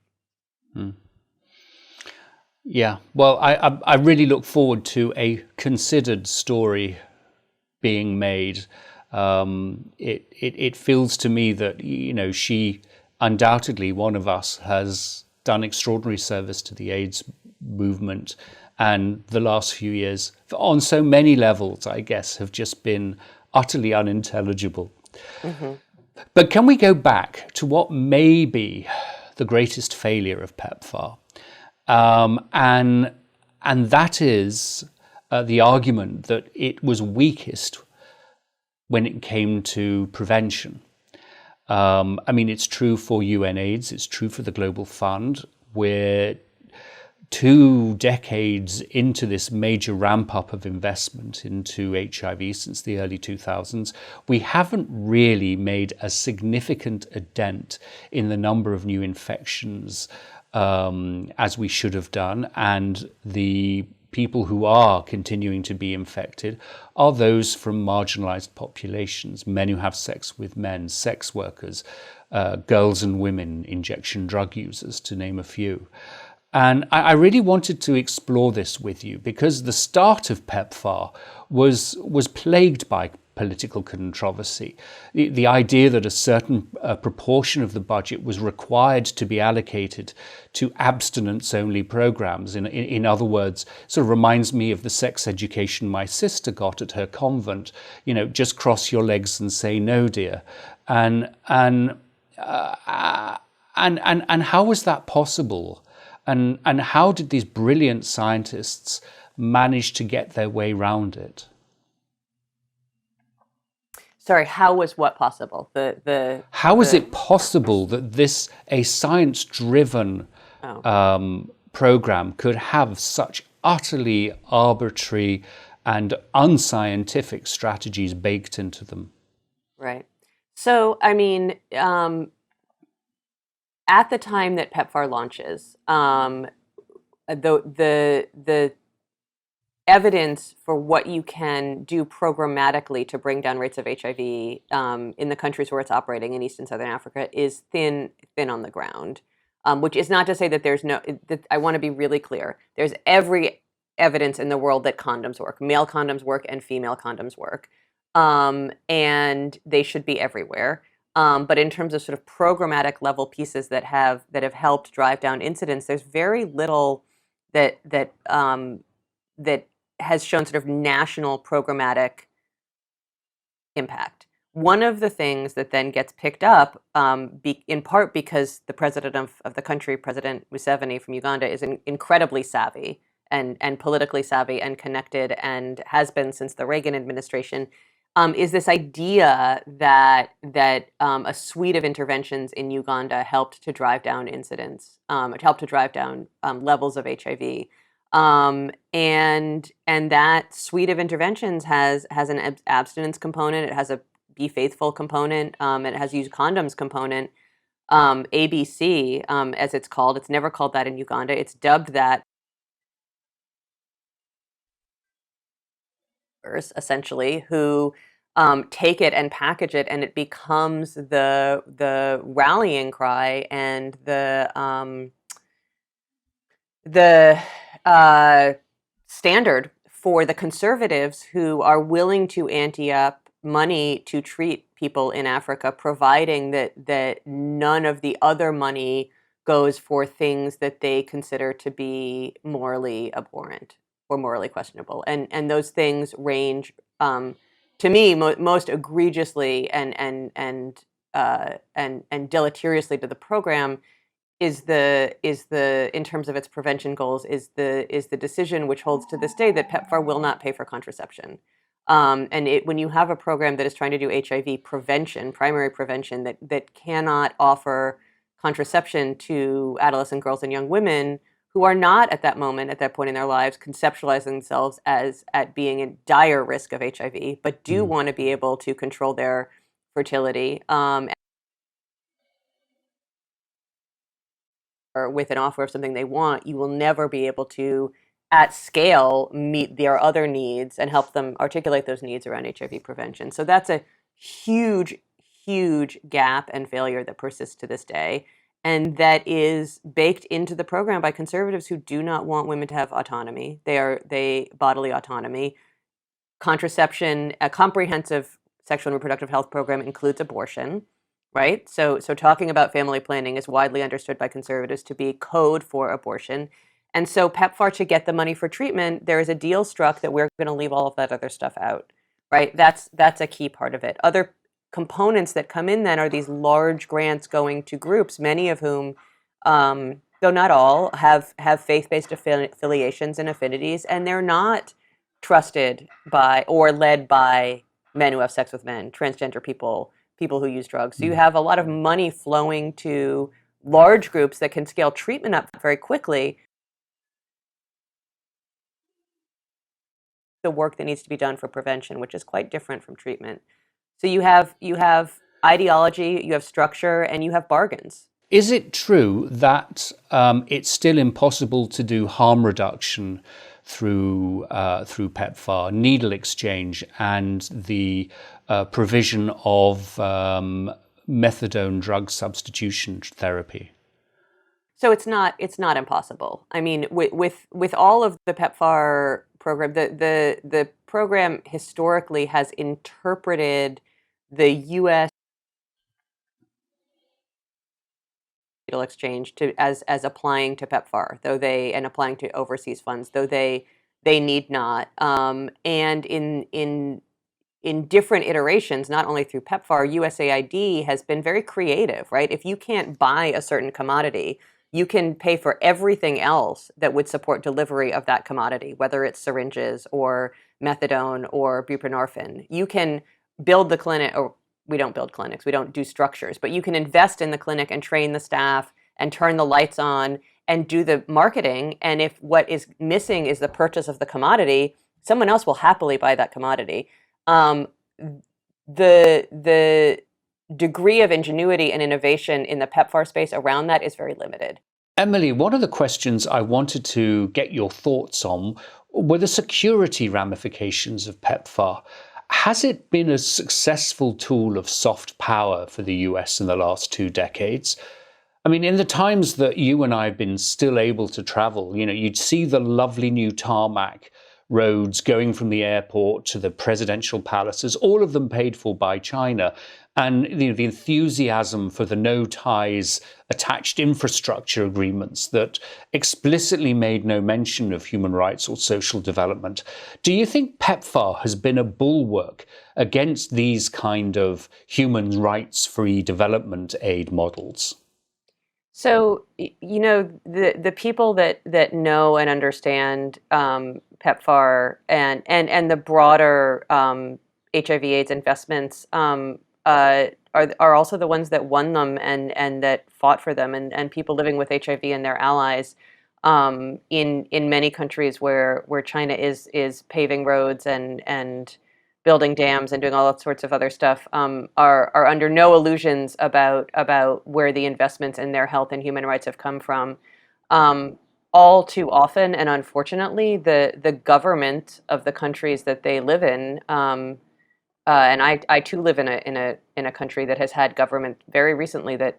Yeah, well, I really look forward to a considered story being made. It feels to me that, she, undoubtedly one of us, has done extraordinary service to the AIDS movement, and the last few years, on so many levels, I guess, have just been utterly unintelligible. Mm-hmm. But can we go back to what may be the greatest failure of PEPFAR? And that is the argument that it was weakest when it came to prevention. It's true for UNAIDS, it's true for the Global Fund. We're 2 decades into this major ramp up of investment into HIV since the early 2000s. We haven't really made a significant dent in the number of new infections as we should have done, and the people who are continuing to be infected are those from marginalized populations, men who have sex with men, sex workers, girls and women, injection drug users, to name a few. And I really wanted to explore this with you because the start of PEPFAR was plagued by political controversy. The idea that a certain proportion of the budget was required to be allocated to abstinence-only programs, in other words, sort of reminds me of the sex education my sister got at her convent. Just cross your legs and say no, dear. And how was that possible? And how did these brilliant scientists manage to get their way around it? Sorry, how was what possible? How was it possible that a science-driven program could have such utterly arbitrary and unscientific strategies baked into them? Right. So, I mean, at the time that PEPFAR launches, the evidence for what you can do programmatically to bring down rates of HIV in the countries where it's operating in East and Southern Africa is thin on the ground. Which is not to say that there's no. That I want to be really clear. There's every evidence in the world that condoms work. Male condoms work and female condoms work, and they should be everywhere. But in terms of sort of programmatic level pieces that have helped drive down incidence, there's very little that has shown sort of national programmatic impact. One of the things that then gets picked up, in part because the president of the country, President Museveni from Uganda, is incredibly savvy and politically savvy and connected, and has been since the Reagan administration, is this idea that a suite of interventions in Uganda helped to drive down incidence, helped to drive down levels of HIV. And that suite of interventions has an abstinence component. It has a be faithful component. It has use condoms component. ABC, as it's called. It's never called that in Uganda. It's dubbed that, essentially, who take it and package it, and it becomes the rallying cry and the standard for the conservatives who are willing to ante up money to treat people in Africa, providing that none of the other money goes for things that they consider to be morally abhorrent or morally questionable. And those things range, to me, most egregiously and deleteriously to the program is the in terms of its prevention goals is the decision, which holds to this day, that PEPFAR will not pay for contraception. When you have a program that is trying to do HIV prevention, primary prevention, that cannot offer contraception to adolescent girls and young women who are not at that point in their lives conceptualizing themselves as at being in dire risk of HIV, but do want to be able to control their fertility, or with an offer of something they want, you will never be able to, at scale, meet their other needs and help them articulate those needs around HIV prevention. So that's a huge, huge gap and failure that persists to this day, and that is baked into the program by conservatives who do not want women to have autonomy. Bodily autonomy. Contraception, a comprehensive sexual and reproductive health program includes abortion. Right? So talking about family planning is widely understood by conservatives to be code for abortion. And so PEPFAR, to get the money for treatment, there is a deal struck that we're going to leave all of that other stuff out. Right? That's a key part of it. Other components that come in then are these large grants going to groups, many of whom, though not all, have faith-based affiliations and affinities, and they're not trusted by or led by men who have sex with men, transgender people who use drugs. So you have a lot of money flowing to large groups that can scale treatment up very quickly. The work that needs to be done for prevention, which is quite different from treatment. So you have ideology, you have structure, and you have bargains. Is it true that it's still impossible to do harm reduction through PEPFAR, needle exchange, and the provision of methadone drug substitution therapy? So it's not impossible. I mean, with all of the PEPFAR program, the program historically has interpreted the U.S. needle exchange as applying to PEPFAR, and applying to overseas funds, though they need not. And in different iterations, not only through PEPFAR, USAID has been very creative, right? If you can't buy a certain commodity, you can pay for everything else that would support delivery of that commodity, whether it's syringes or methadone or buprenorphine. You can build the clinic, or we don't build clinics, we don't do structures, but you can invest in the clinic and train the staff and turn the lights on and do the marketing. And if what is missing is the purchase of the commodity, someone else will happily buy that commodity. The degree of ingenuity and innovation in the PEPFAR space around that is very limited. Emily, one of the questions I wanted to get your thoughts on were the security ramifications of PEPFAR. Has it been a successful tool of soft power for the US in the last 2 decades? I mean, in the times that you and I have been still able to travel, you'd see the lovely new tarmac roads going from the airport to the presidential palaces, all of them paid for by China. And the enthusiasm for the no ties attached infrastructure agreements that explicitly made no mention of human rights or social development. Do you think PEPFAR has been a bulwark against these kind of human rights free development aid models? So, the people that know and understand PEPFAR and the broader HIV/AIDS investments are also the ones that won them and that fought for them, and people living with HIV and their allies in many countries where China is paving roads and building dams and doing all that sorts of other stuff, are under no illusions about where the investments in their health and human rights have come from. All too often, and unfortunately, the government of the countries that they live in, and I too live in a country that has had government very recently that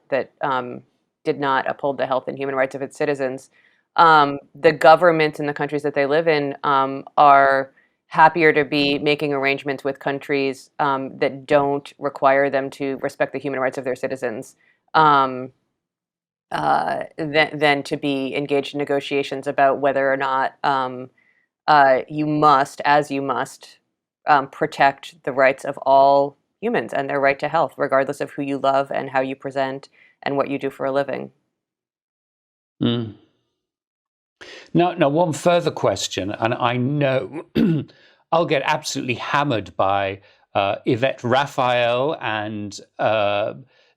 did not uphold the health and human rights of its citizens. The governments in the countries that they live in are happier to be making arrangements with countries that don't require them to respect the human rights of their citizens than to be engaged in negotiations about whether or not you must protect the rights of all humans and their right to health, regardless of who you love and how you present and what you do for a living. Mm. Now, one further question, and I know I'll get absolutely hammered by Yvette Raphael and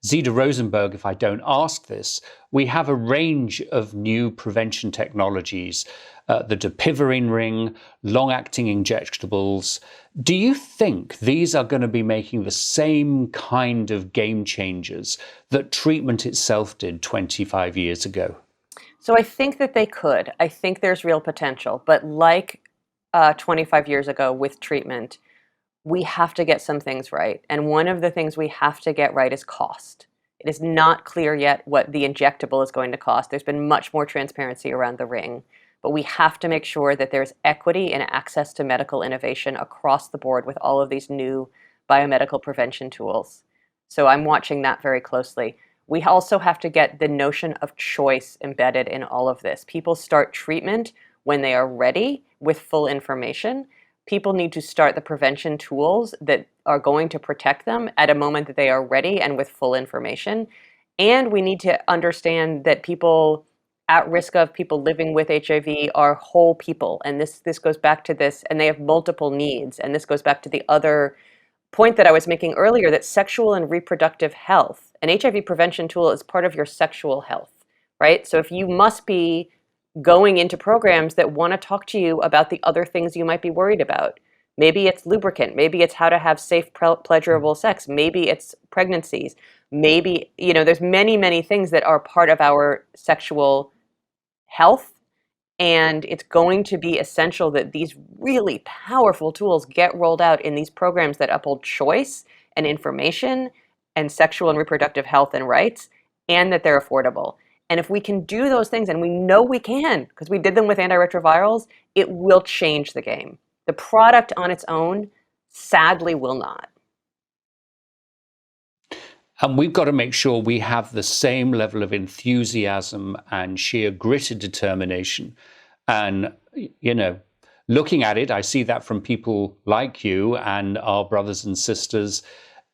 Zita Rosenberg if I don't ask this. We have a range of new prevention technologies, the dapivirine ring, long-acting injectables. Do you think these are going to be making the same kind of game changers that treatment itself did 25 years ago? So I think that they could. I think there's real potential. But like 25 years ago with treatment, we have to get some things right. And one of the things we have to get right is cost. It is not clear yet what the injectable is going to cost. There's been much more transparency around the ring. But we have to make sure that there's equity and access to medical innovation across the board with all of these new biomedical prevention tools. So I'm watching that very closely. We also have to get the notion of choice embedded in all of this. People start treatment when they are ready with full information. People need to start the prevention tools that are going to protect them at a moment that they are ready and with full information. And we need to understand that people at risk of people living with HIV are whole people. And this goes back to this, and they have multiple needs. And this goes back to the other point that I was making earlier, that sexual and reproductive health, an HIV prevention tool is part of your sexual health, right? So if you must be going into programs that want to talk to you about the other things you might be worried about, maybe it's lubricant, maybe it's how to have safe, pleasurable sex, maybe it's pregnancies, maybe, there's many, many things that are part of our sexual health. And it's going to be essential that these really powerful tools get rolled out in these programs that uphold choice and information and sexual and reproductive health and rights, and that they're affordable. And if we can do those things, and we know we can, because we did them with antiretrovirals, it will change the game. The product on its own, sadly, will not. And we've got to make sure we have the same level of enthusiasm and sheer grit and determination. And, looking at it, I see that from people like you and our brothers and sisters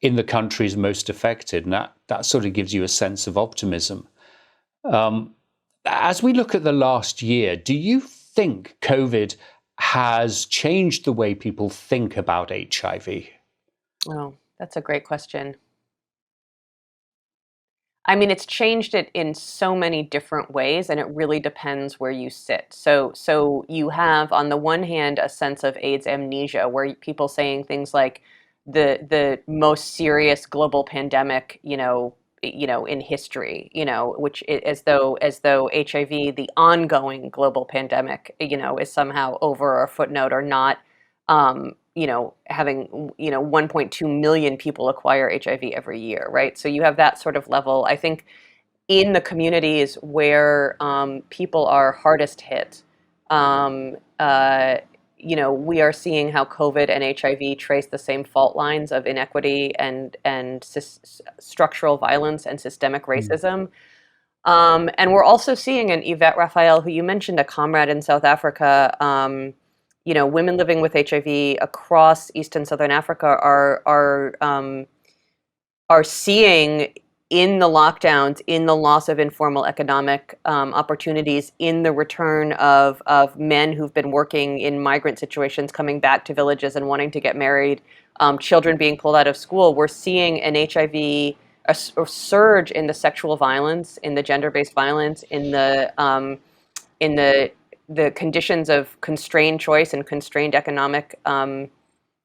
in the countries most affected. And that sort of gives you a sense of optimism. As we look at the last year, do you think COVID has changed the way people think about HIV? Oh, that's a great question. I mean, it's changed it in so many different ways, and it really depends where you sit. So you have, on the one hand, a sense of AIDS amnesia, where people saying things like, the most serious global pandemic, in history, which as though HIV, the ongoing global pandemic, is somehow over or a footnote or not, having 1.2 million people acquire HIV every year, right? So you have that sort of level. I think in the communities where people are hardest hit, um, uh, we are seeing how COVID and HIV trace the same fault lines of inequity and structural violence and systemic Mm. racism. And we're also seeing, and Yvette Raphael, who you mentioned, a comrade in South Africa, women living with HIV across East and Southern Africa are seeing in the lockdowns, in the loss of informal economic opportunities, in the return of men who've been working in migrant situations, coming back to villages and wanting to get married, children being pulled out of school. We're seeing an HIV, a surge in the sexual violence, in the gender-based violence, in the conditions of constrained choice and constrained economic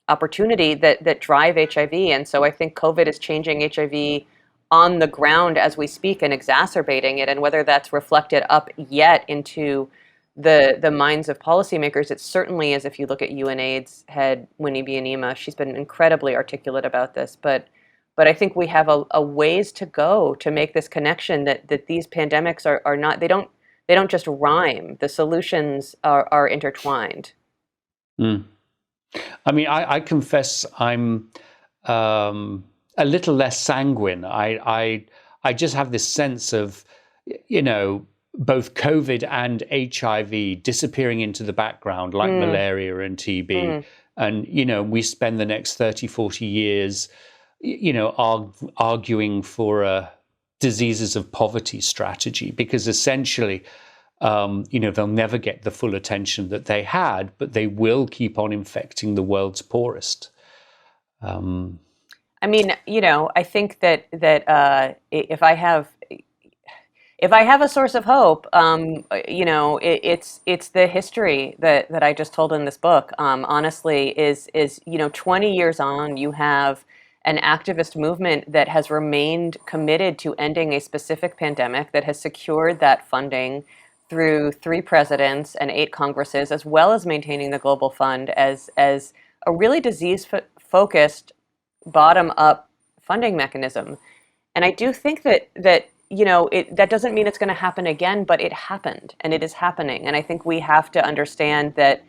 opportunity that drive HIV. And so I think COVID is changing HIV on the ground as we speak and exacerbating it. And whether that's reflected up yet into the minds of policymakers, it certainly is. If you look at UNAIDS head Winnie Byanyima, she's been incredibly articulate about this. But I think we have a ways to go to make this connection that these pandemics are not, they don't just rhyme. The solutions are intertwined. Mm. I mean, I confess I'm a little less sanguine. I just have this sense of, both COVID and HIV disappearing into the background like malaria and TB. Mm. And, we spend the next 30, 40 years, arguing for a diseases of poverty strategy, because essentially, they'll never get the full attention that they had, but they will keep on infecting the world's poorest. I mean, I think that if I have a source of hope, it's the history that I just told in this book. Honestly, is 20 years on, you have an activist movement that has remained committed to ending a specific pandemic, that has secured that funding through 3 presidents and 8 Congresses, as well as maintaining the Global Fund as a really disease-focused, bottom-up funding mechanism. And I do think that that doesn't mean it's going to happen again, but it happened, and it is happening. And I think we have to understand that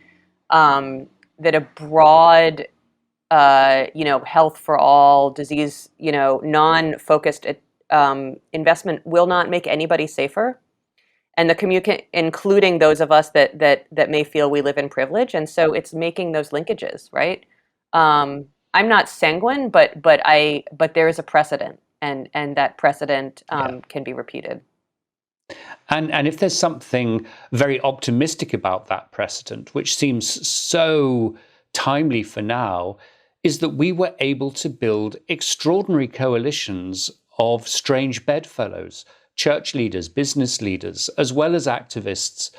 that a broad, health for all, disease, non-focused investment will not make anybody safer, and including those of us that may feel we live in privilege. And so it's making those linkages, right? I'm not sanguine, but there is a precedent, and that precedent can be repeated. And if there's something very optimistic about that precedent, which seems so timely for now, is that we were able to build extraordinary coalitions of strange bedfellows, church leaders, business leaders, as well as activists,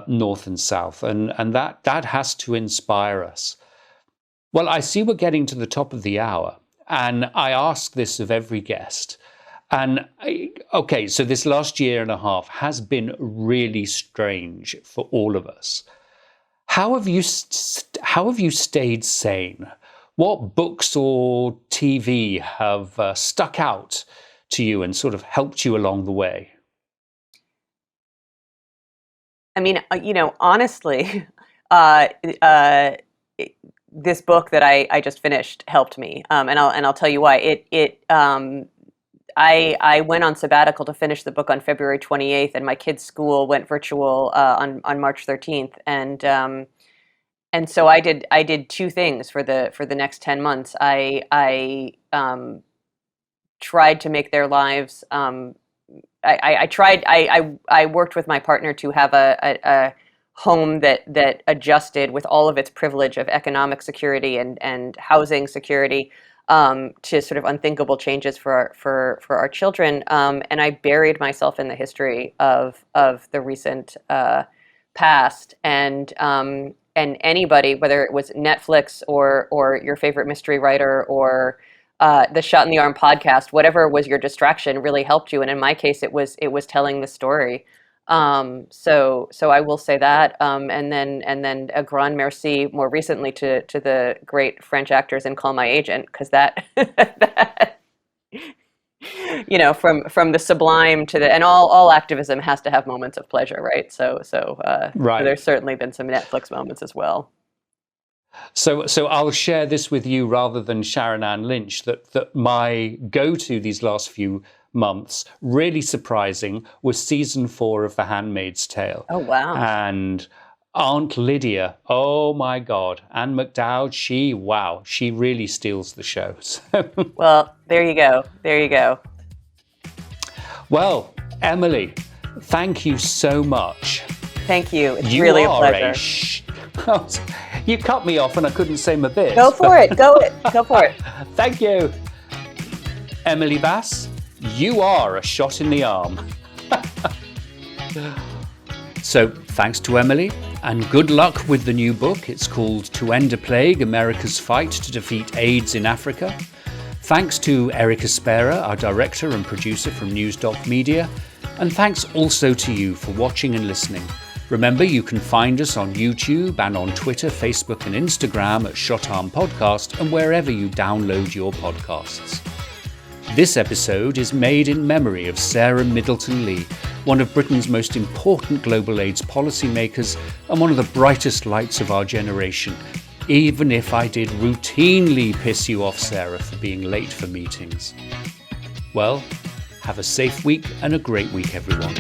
north and south. And that has to inspire us. Well, I see we're getting to the top of the hour, and I ask this of every guest. And okay, so this last year and a half has been really strange for all of us. How have you stayed sane? What books or TV have stuck out to you and sort of helped you along the way? I mean, honestly, this book that I just finished helped me, and I'll tell you why. I went on sabbatical to finish the book on February 28th, and my kids' school went virtual on March 13th, and so I did 2 things for the next 10 months. I tried to make their lives. I worked with my partner to have a home that adjusted with all of its privilege of economic security and housing security, to sort of unthinkable changes for our children. And I buried myself in the history of the recent past. And and anybody, whether it was Netflix or your favorite mystery writer or the Shot in the Arm podcast, whatever was your distraction, really helped you. And in my case, it was telling the story. So I will say that, and then a grand merci more recently to the great French actors in Call My Agent, because that, that from the sublime to the, and all activism has to have moments of pleasure, right? So Right. there's certainly been some Netflix moments as well. So I'll share this with you rather than Sharon Ann Lynch, that my go-to these last few months, really surprising, was season 4 of The Handmaid's Tale. Oh, wow. And Aunt Lydia, oh my God, Anne McDowell, she really steals the show. Well, there you go. There you go. Well, Emily, thank you so much. Thank you. It's really a pleasure. You cut me off and I couldn't say my bit. Go for it. Go for it. Thank you. Emily Bass, you are a shot in the arm. So thanks to Emily, and good luck with the new book. It's called To End a Plague, America's Fight to Defeat AIDS in Africa. Thanks to Erica Spera, our director and producer from Newsdoc Media. And thanks also to you for watching and listening. Remember, you can find us on YouTube and on Twitter, Facebook and Instagram at Shot Arm Podcast, and wherever you download your podcasts. This episode is made in memory of Sarah Middleton Lee, one of Britain's most important global AIDS policymakers and one of the brightest lights of our generation, even if I did routinely piss you off, Sarah, for being late for meetings. Well, have a safe week and a great week, everyone.